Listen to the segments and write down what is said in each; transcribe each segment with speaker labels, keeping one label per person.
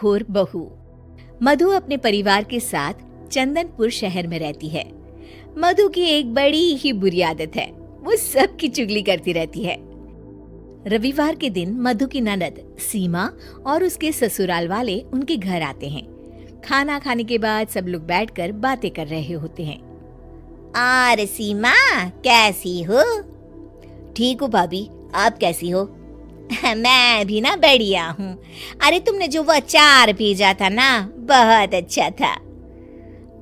Speaker 1: खोर बहू। मधु अपने परिवार के साथ चंदनपुर शहर में रहती है। मधु की एक बड़ी ही बुरी आदत है, वो सबकी चुगली करती रहती है। रविवार के दिन मधु की ननद सीमा और उसके ससुराल वाले उनके घर आते हैं। खाना खाने के बाद सब लोग बैठकर बातें कर रहे होते हैं।
Speaker 2: और सीमा कैसी हो?
Speaker 1: ठीक हो भाभी, आप कैसी हो?
Speaker 2: मैं भी ना बढ़िया हूँ। अरे तुमने जो वो अचार भेजा था ना, बहुत अच्छा था।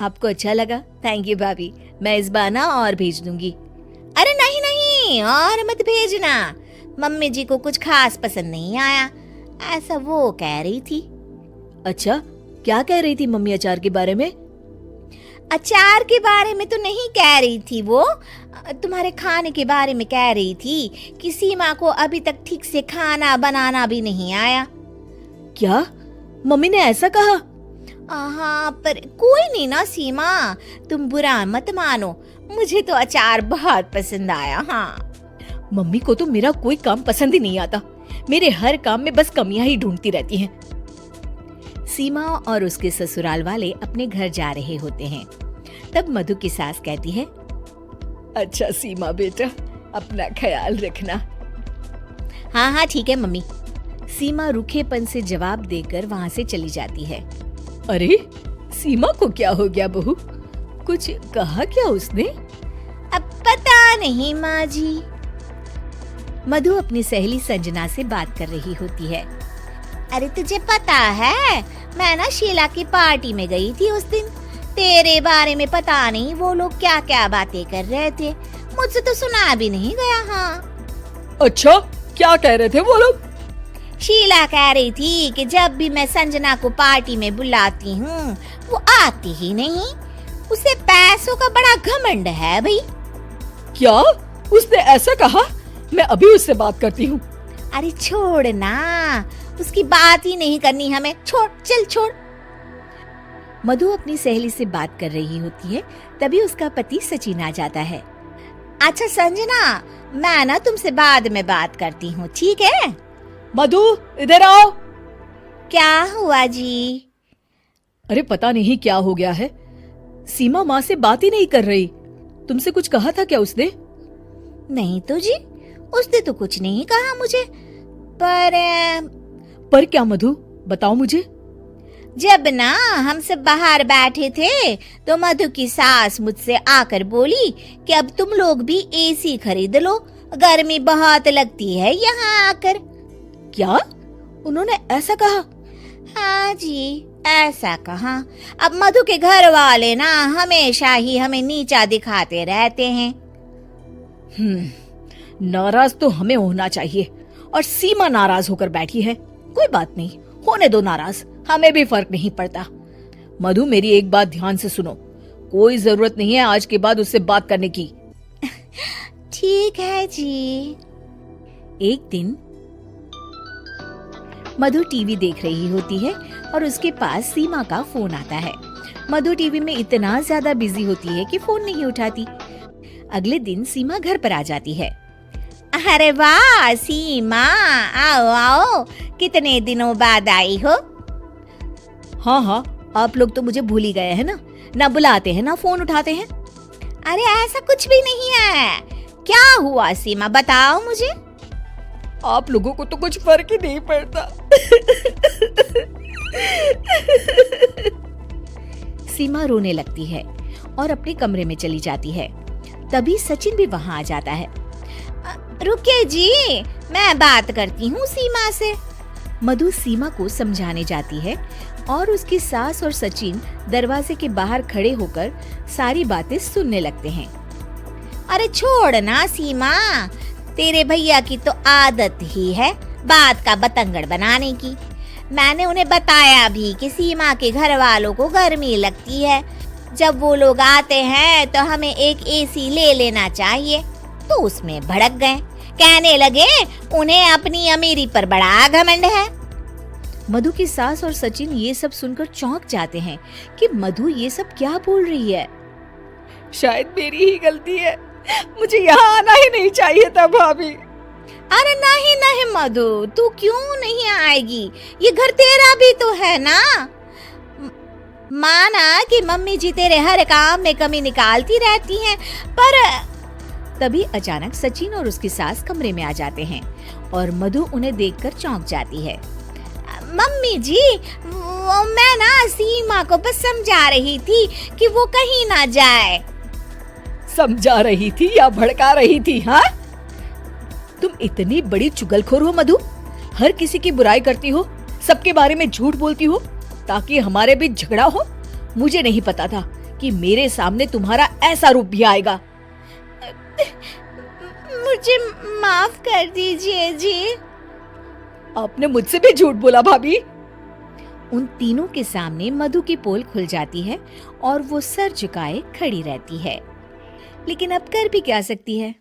Speaker 1: आपको अच्छा लगा? थैंक यू भाभी, मैं इस बार ना और भेज दूंगी।
Speaker 2: अरे नहीं नहीं, और मत भेजना, मम्मी जी को कुछ खास पसंद नहीं आया, ऐसा वो कह रही थी।
Speaker 1: अच्छा, क्या कह रही थी मम्मी अचार के बारे में?
Speaker 2: अचार के बारे में तो नहीं कह रही थी, वो तुम्हारे खाने के बारे में कह रही थी कि सीमा को अभी तक ठीक से खाना बनाना भी नहीं आया।
Speaker 1: क्या मम्मी ने ऐसा कहा?
Speaker 2: हाँ, पर कोई नहीं ना सीमा, तुम बुरा मत मानो, मुझे तो अचार बहुत पसंद आया। हाँ,
Speaker 1: मम्मी को तो मेरा कोई काम पसंद ही नहीं आता, मेरे हर काम में बस कमियां ही ढूंढती रहती हैं। सीमा और उसके ससुराल वाले अपने घर जा रहे होते हैं। तब मधु की सास कहती है, अच्छा सीमा बेटा, अपना ख्याल रखना।
Speaker 2: हाँ हाँ ठीक है मम्मी।
Speaker 1: सीमा रूखेपन से जवाब देकर वहाँ से चली जाती है। अरे सीमा को क्या हो गया बहू, कुछ कहा क्या उसने?
Speaker 2: अब पता नहीं माँ जी।
Speaker 1: मधु अपनी सहेली संजना से बात कर रही होती है।
Speaker 2: अरे तुझे पता है, मैं ना शीला की पार्टी में गई थी उस दिन, तेरे बारे में पता नहीं वो लोग क्या क्या बातें कर रहे थे, मुझसे तो सुना भी नहीं गया। हाँ।
Speaker 1: अच्छा, क्या कह रहे थे वो लोग?
Speaker 2: शीला कह रही थी कि जब भी मैं संजना को पार्टी में बुलाती हूँ वो आती ही नहीं, उसे पैसों का बड़ा घमंड है भाई।
Speaker 1: क्या उसने ऐसा कहा? मैं अभी उससे बात करती हूँ।
Speaker 2: अरे छोड़ ना, उसकी बात ही नहीं करनी हमें, छोड़, चल छोड़।
Speaker 1: मधु अपनी सहेली से बात कर रही होती है, तभी उसका पति सचिन आ जाता है।
Speaker 2: अच्छा संजना, मैं ना तुमसे बाद में बात करती हूँ, ठीक है?
Speaker 1: मधु इधर आओ।
Speaker 2: क्या हुआ जी?
Speaker 1: अरे पता नहीं क्या हो गया है, सीमा माँ से बात ही नहीं कर रही। तुमसे कुछ कहा था क्या उसने?
Speaker 2: नहीं तो जी, उसने तो कुछ नहीं कहा मुझे,
Speaker 1: पर क्या मधु, बताओ मुझे।
Speaker 2: जब ना हम सब बाहर बैठे थे तो मधु की सास मुझसे आकर बोली कि अब तुम लोग भी एसी खरीद लो, गर्मी बहुत लगती है यहाँ आकर।
Speaker 1: क्या उन्होंने ऐसा कहा?
Speaker 2: हाँ जी, ऐसा कहा। अब मधु के घर वाले ना हमेशा ही हमें नीचा दिखाते रहते हैं।
Speaker 1: नाराज तो हमें होना चाहिए, और सीमा नाराज होकर बैठी है। कोई बात नहीं, होने दो नाराज, हमें भी फर्क नहीं पड़ता। मधु मेरी एक बात ध्यान से सुनो, कोई जरूरत नहीं है आज के बाद उससे बात करने की।
Speaker 2: ठीक है जी।
Speaker 1: एक दिन मधु टीवी देख रही होती है और उसके पास सीमा का फोन आता है। मधु टीवी में इतना ज्यादा बिजी होती है कि फोन नहीं उठाती। अगले दिन सीमा घर पर आ जाती है।
Speaker 2: अरे वाह सीमा, आओ आओ, कितने दिनों बाद आई हो।
Speaker 1: हाँ हाँ, आप लोग तो मुझे भूल ही गए हैं ना बुलाते हैं ना फोन उठाते हैं।
Speaker 2: अरे ऐसा कुछ भी नहीं है, क्या हुआ सीमा, बताओ मुझे।
Speaker 1: आप लोगों को तो कुछ फर्क ही नहीं पड़ता। सीमा रोने लगती है और अपने कमरे में चली जाती है। तभी सचिन भी वहाँ आ जाता है।
Speaker 2: रुकिए जी, मैं बात करती हूँ सीमा से।
Speaker 1: मधु सीमा को समझाने जाती है और उसकी सास और सचिन दरवाजे के बाहर खड़े होकर सारी बातें सुनने लगते हैं।
Speaker 2: अरे छोड़ ना सीमा, तेरे भैया की तो आदत ही है बात का बतंगड़ बनाने की। मैंने उन्हें बताया भी कि सीमा के घर वालों को गर्मी लगती है, जब वो लोग आते हैं तो हमें एक एसी ले लेना चाहिए, तो उसमें भड़क गए, कहने लगे उन्हें अपनी अमीरी पर बड़ा घमंड है।
Speaker 1: मधु की सास और सचिन ये सब सुनकर चौंक जाते हैं कि मधु ये सब क्या बोल रही है। शायद मेरी ही गलती है, मुझे यहाँ आना ही नहीं चाहिए था भाभी।
Speaker 2: अरे नहीं नहीं मधु, तू क्यों नहीं आएगी? ये घर तेरा भी तो है ना। माना कि मम्मी जी तेरे हर काम में कमी निकालती रहती हैं, पर
Speaker 1: तभी अचानक सचिन और उसकी सास कमरे में आ जाते हैं और मधु उन्हें देखकर चौंक जाती है।
Speaker 2: मम्मी जी, वो मैं ना सीमा को बस समझा रही थी कि वो कहीं ना जाए।
Speaker 1: समझा रही थी या भड़का रही थी? हाँ, तुम इतनी बड़ी चुगलखोर हो मधु, हर किसी की बुराई करती हो, सबके बारे में झूठ बोलती हो ताकि हमारे बीच झगड़ा हो। मुझे नहीं पता था कि मेरे सामने तुम्हारा ऐसा रूप भी आएगा।
Speaker 2: मुझे माफ कर दीजिए जी।
Speaker 1: आपने मुझसे भी झूठ बोला भाभी। उन तीनों के सामने मधु की पोल खुल जाती है और वो सर झुकाए खड़ी रहती है। लेकिन अब कर भी क्या सकती है?